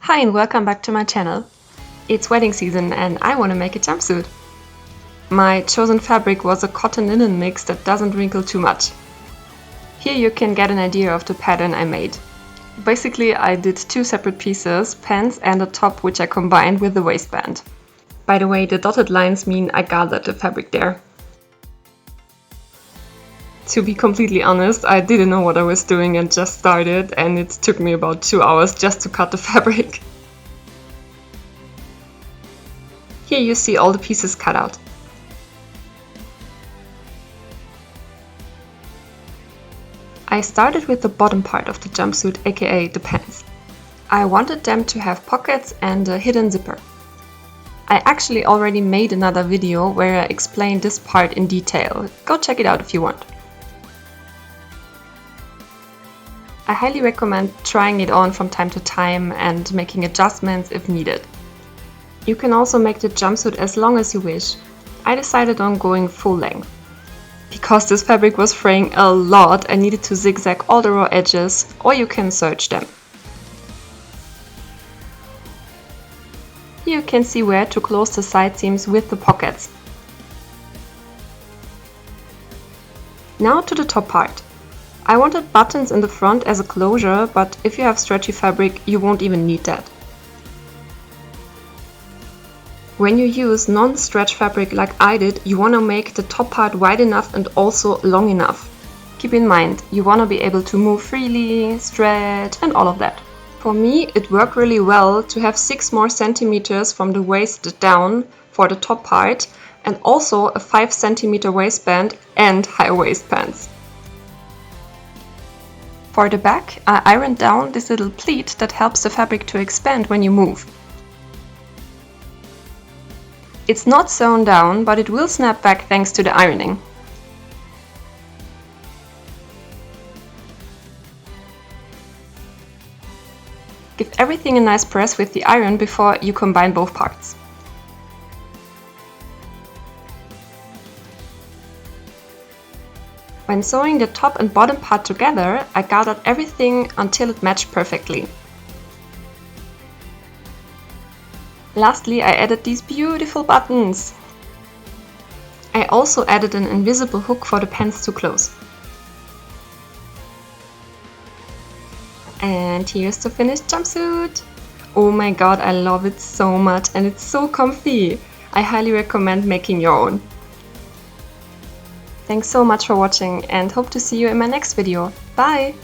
Hi and welcome back to my channel. It's wedding season and I want to make a jumpsuit. My chosen fabric was a cotton linen mix that doesn't wrinkle too much. Here you can get an idea of the pattern I made. Basically I did two separate pieces, pants and a top which I combined with the waistband. By the way, the dotted lines mean I gathered the fabric there. To be completely honest, I didn't know what I was doing and just started, and it took me about 2 hours just to cut the fabric. Here you see all the pieces cut out. I started with the bottom part of the jumpsuit, aka the pants. I wanted them to have pockets and a hidden zipper. I actually already made another video where I explain this part in detail. Go check it out if you want. I highly recommend trying it on from time to time and making adjustments if needed. You can also make the jumpsuit as long as you wish. I decided on going full length. Because this fabric was fraying a lot, I needed to zigzag all the raw edges, or you can serge them. Here you can see where to close the side seams with the pockets. Now to the top part. I wanted buttons in the front as a closure, but if you have stretchy fabric, you won't even need that. When you use non-stretch fabric like I did, you want to make the top part wide enough and also long enough. Keep in mind, you want to be able to move freely, stretch and all of that. For me, it worked really well to have 6 more centimeters from the waist down for the top part and also a 5 centimeter waistband and high waist pants. For the back, I ironed down this little pleat that helps the fabric to expand when you move. It's not sewn down, but it will snap back thanks to the ironing. Give everything a nice press with the iron before you combine both parts. When sewing the top and bottom part together, I gathered everything until it matched perfectly. Lastly, I added these beautiful buttons. I also added an invisible hook for the pants to close. And here's the finished jumpsuit! Oh my god, I love it so much and it's so comfy! I highly recommend making your own. Thanks so much for watching and hope to see you in my next video. Bye!